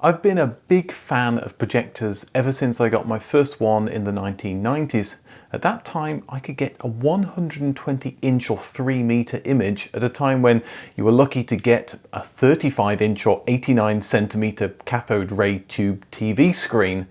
I've been a big fan of projectors ever since I got my first one in the 1990s. At that time, I could get a 120-inch or 3-meter image at a time when you were lucky to get a 35-inch or 89-centimeter cathode ray tube TV screen.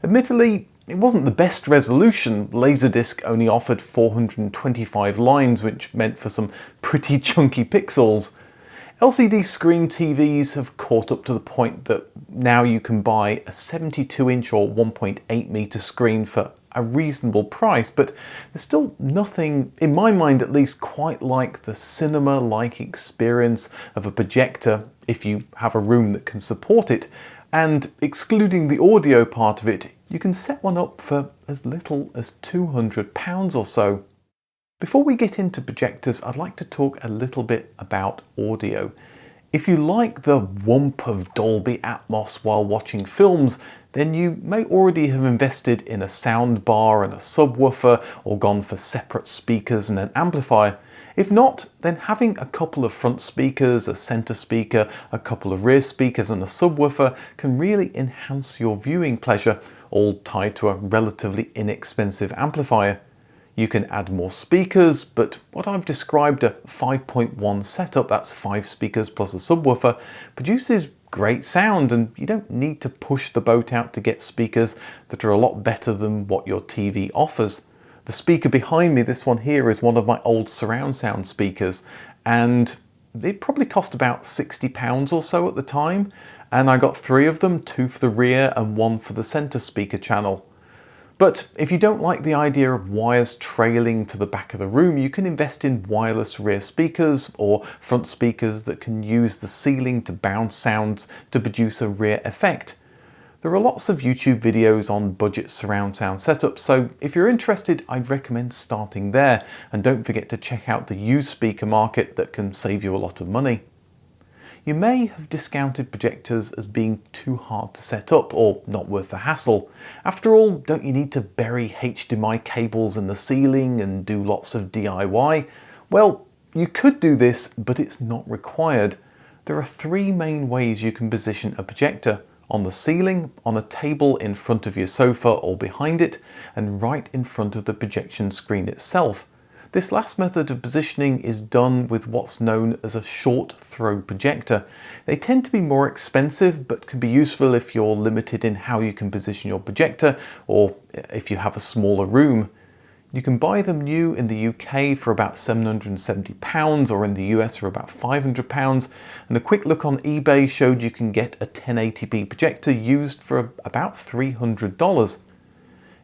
Admittedly, it wasn't the best resolution. Laserdisc only offered 425 lines, which meant for some pretty chunky pixels. LCD screen TVs have caught up to the point that now you can buy a 72-inch or 1.8 meter screen for a reasonable price, but there's still nothing, in my mind at least, quite like the cinema-like experience of a projector if you have a room that can support it. And excluding the audio part of it, you can set one up for as little as £200 or so. Before we get into projectors, I'd like to talk a little bit about audio. If you like the whump of Dolby Atmos while watching films, then you may already have invested in a sound bar and a subwoofer, or gone for separate speakers and an amplifier. If not, then having a couple of front speakers, a center speaker, a couple of rear speakers and a subwoofer can really enhance your viewing pleasure, all tied to a relatively inexpensive amplifier. You can add more speakers, but what I've described a 5.1 setup, that's 5 speakers plus a subwoofer, produces great sound, and you don't need to push the boat out to get speakers that are a lot better than what your TV offers. The speaker behind me, this one here, is one of my old surround sound speakers, and it probably cost about £60 or so at the time, and I got 3 of them, 2 for the rear and 1 for the center speaker channel. But if you don't like the idea of wires trailing to the back of the room, you can invest in wireless rear speakers or front speakers that can use the ceiling to bounce sounds to produce a rear effect. There are lots of YouTube videos on budget surround sound setups, so if you're interested, I'd recommend starting there. And don't forget to check out the used speaker market that can save you a lot of money. You may have discounted projectors as being too hard to set up or not worth the hassle. After all, don't you need to bury HDMI cables in the ceiling and do lots of DIY? Well, you could do this, but it's not required. There are 3 main ways you can position a projector: on the ceiling, on a table in front of your sofa or behind it, and right in front of the projection screen itself. This last method of positioning is done with what's known as a short throw projector. They tend to be more expensive, but can be useful if you're limited in how you can position your projector, or if you have a smaller room. You can buy them new in the UK for about £770 or in the US for about £500, and a quick look on eBay showed you can get a 1080p projector used for about $300.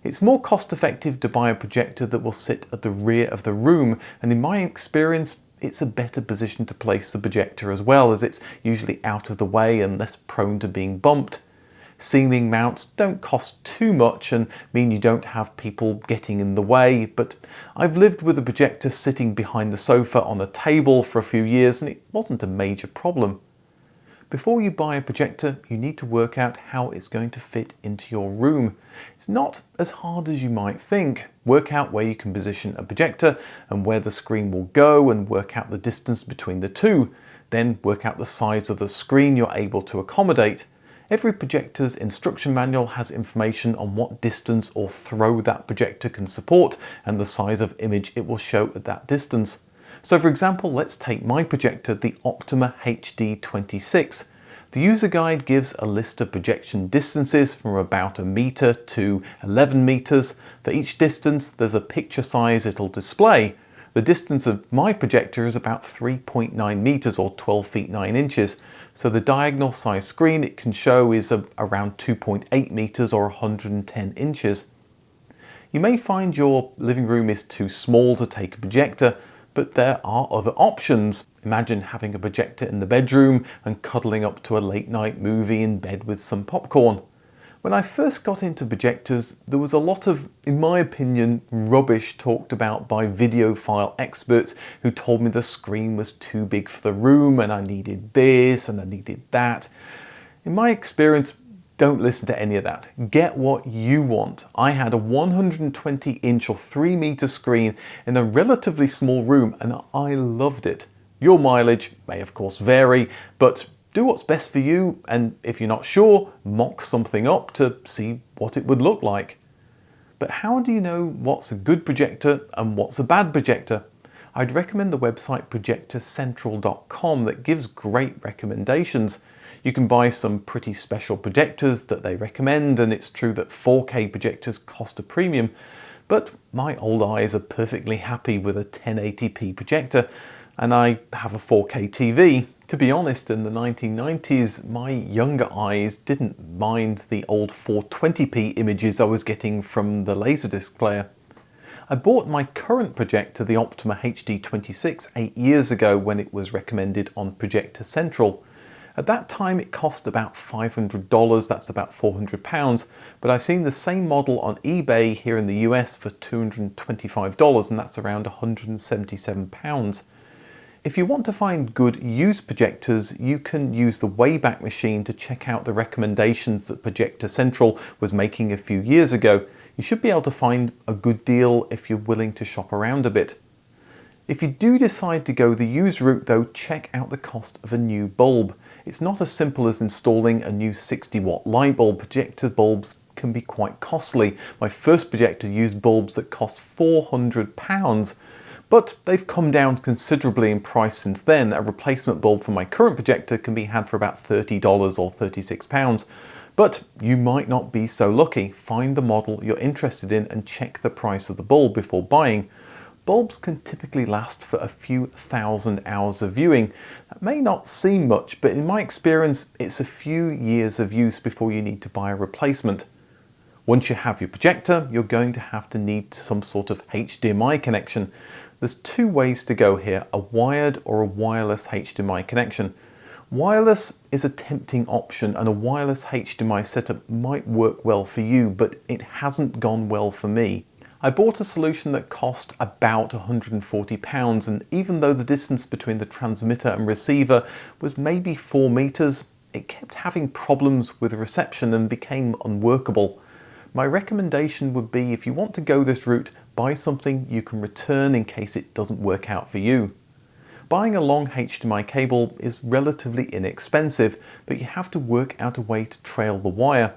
It's more cost effective to buy a projector that will sit at the rear of the room, and in my experience it's a better position to place the projector as well, as it's usually out of the way and less prone to being bumped. Ceiling mounts don't cost too much and mean you don't have people getting in the way, but I've lived with a projector sitting behind the sofa on a table for a few years and it wasn't a major problem. Before you buy a projector, you need to work out how it's going to fit into your room. It's not as hard as you might think. Work out where you can position a projector and where the screen will go, and work out the distance between the two. Then work out the size of the screen you're able to accommodate. Every projector's instruction manual has information on what distance or throw that projector can support and the size of image it will show at that distance. So for example, let's take my projector, the Optima HD26. The user guide gives a list of projection distances from about 1 meter to 11 meters. For each distance, there's a picture size it'll display. The distance of my projector is about 3.9 meters or 12 feet 9 inches. So the diagonal size screen it can show is around 2.8 meters or 110 inches. You may find your living room is too small to take a projector, but there are other options. Imagine having a projector in the bedroom and cuddling up to a late night movie in bed with some popcorn. When I first got into projectors, there was a lot of, in my opinion, rubbish talked about by videophile experts who told me the screen was too big for the room and I needed this and I needed that. In my experience, don't listen to any of that. Get what you want. I had a 120-inch or 3-meter screen in a relatively small room and I loved it. Your mileage may of course vary, but Do what's best for you, and if you're not sure, mock something up to see what it would look like. But how do you know what's a good projector and what's a bad projector? I'd recommend the website projectorcentral.com that gives great recommendations. You can buy some pretty special projectors that they recommend, and it's true that 4K projectors cost a premium, but my old eyes are perfectly happy with a 1080p projector, and I have a 4K TV. To be honest, in the 1990s, my younger eyes didn't mind the old 420p images I was getting from the Laserdisc player. I bought my current projector, the Optima HD26, 8 years ago when it was recommended on Projector Central. At that time it cost about $500, that's about £400, but I've seen the same model on eBay here in the US for $225, and that's around £177. If you want to find good used projectors, you can use the Wayback Machine to check out the recommendations that Projector Central was making a few years ago. You should be able to find a good deal if you're willing to shop around a bit. If you do decide to go the used route though, check out the cost of a new bulb. It's not as simple as installing a new 60-watt light bulb. Projector bulbs can be quite costly. My first projector used bulbs that cost £400, but they've come down considerably in price since then. A replacement bulb for my current projector can be had for about $30 or £36. But you might not be so lucky. Find the model you're interested in and check the price of the bulb before buying. Bulbs can typically last for a few thousand hours of viewing. That may not seem much, but in my experience, it's a few years of use before you need to buy a replacement. Once you have your projector, you're going to have to need some sort of HDMI connection. There's two ways to go here, a wired or a wireless HDMI connection. Wireless is a tempting option, and a wireless HDMI setup might work well for you, but it hasn't gone well for me. I bought a solution that cost about £140, and even though the distance between the transmitter and receiver was maybe 4 meters, it kept having problems with reception and became unworkable. My recommendation would be, if you want to go this route, buy something you can return in case it doesn't work out for you. Buying a long HDMI cable is relatively inexpensive, but you have to work out a way to trail the wire.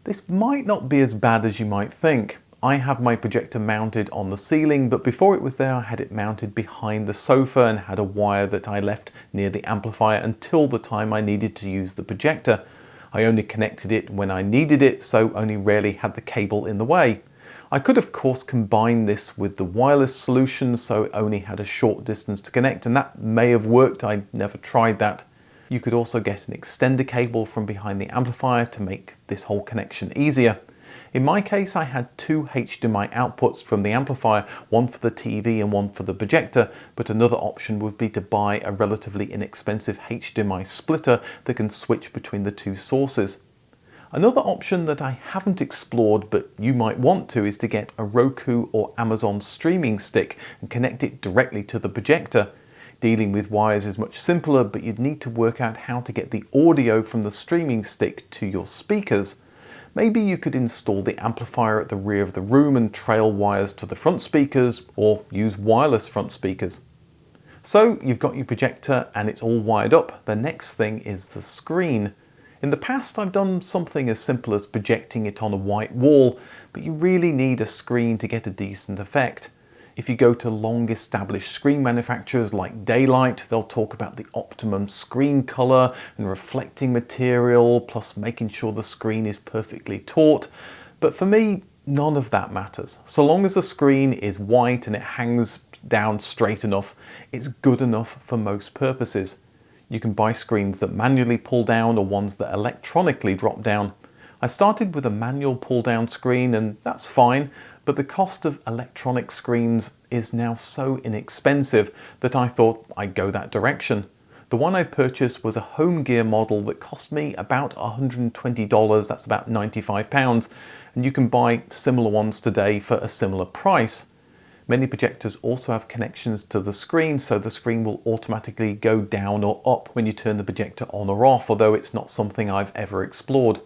This might not be as bad as you might think. I have my projector mounted on the ceiling, but before it was there I had it mounted behind the sofa and had a wire that I left near the amplifier until the time I needed to use the projector. I only connected it when I needed it, so only rarely had the cable in the way. I could of course combine this with the wireless solution, so it only had a short distance to connect, and that may have worked. I never tried that. You could also get an extender cable from behind the amplifier to make this whole connection easier. In my case, I had two HDMI outputs from the amplifier, one for the TV and one for the projector, but another option would be to buy a relatively inexpensive HDMI splitter that can switch between the two sources. Another option that I haven't explored but you might want to is to get a Roku or Amazon streaming stick and connect it directly to the projector. Dealing with wires is much simpler, but you'd need to work out how to get the audio from the streaming stick to your speakers. Maybe you could install the amplifier at the rear of the room and trail wires to the front speakers, or use wireless front speakers. So you've got your projector and it's all wired up. The next thing is the screen. In the past I've done something as simple as projecting it on a white wall, but you really need a screen to get a decent effect. If you go to long established screen manufacturers like Daylight, they'll talk about the optimum screen color and reflecting material, plus making sure the screen is perfectly taut. But for me, none of that matters. So long as the screen is white and it hangs down straight enough, it's good enough for most purposes. You can buy screens that manually pull down or ones that electronically drop down. I started with a manual pull down screen, and that's fine, but the cost of electronic screens is now so inexpensive that I thought I'd go that direction. The one I purchased was a home gear model that cost me about $120, that's about £95, and you can buy similar ones today for a similar price. Many projectors also have connections to the screen, so the screen will automatically go down or up when you turn the projector on or off, although it's not something I've ever explored.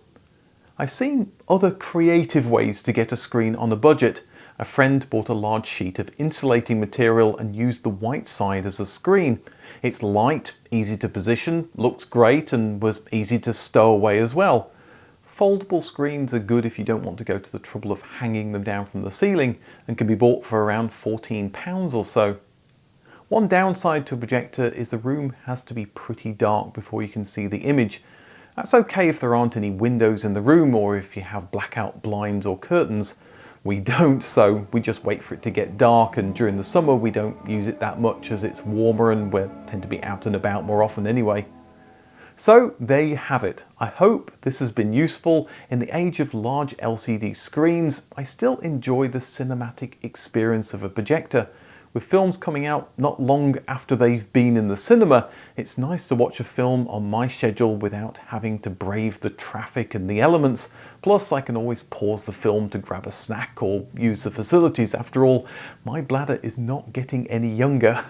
I've seen other creative ways to get a screen on a budget, A friend bought a large sheet of insulating material and used the white side as a screen. It's light, easy to position, looks great and was easy to stow away as well. Foldable screens are good if you don't want to go to the trouble of hanging them down from the ceiling and can be bought for around £14 or so. One downside to a projector is the room has to be pretty dark before you can see the image. That's okay if there aren't any windows in the room or if you have blackout blinds or curtains. We don't, so we just wait for it to get dark, and during the summer we don't use it that much as it's warmer and we tend to be out and about more often anyway. So there you have it. I hope this has been useful. In the age of large LCD screens, I still enjoy the cinematic experience of a projector. With films coming out not long after they've been in the cinema, it's nice to watch a film on my schedule without having to brave the traffic and the elements. Plus, I can always pause the film to grab a snack or use the facilities. After all, my bladder is not getting any younger.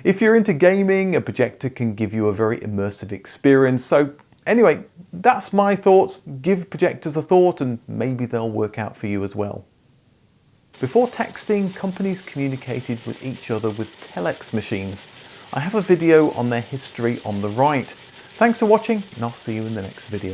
If you're into gaming, a projector can give you a very immersive experience. So anyway, that's my thoughts. Give projectors a thought and maybe they'll work out for you as well. Before texting, companies communicated with each other with telex machines. I have a video on their history on the right. Thanks for watching, and I'll see you in the next video.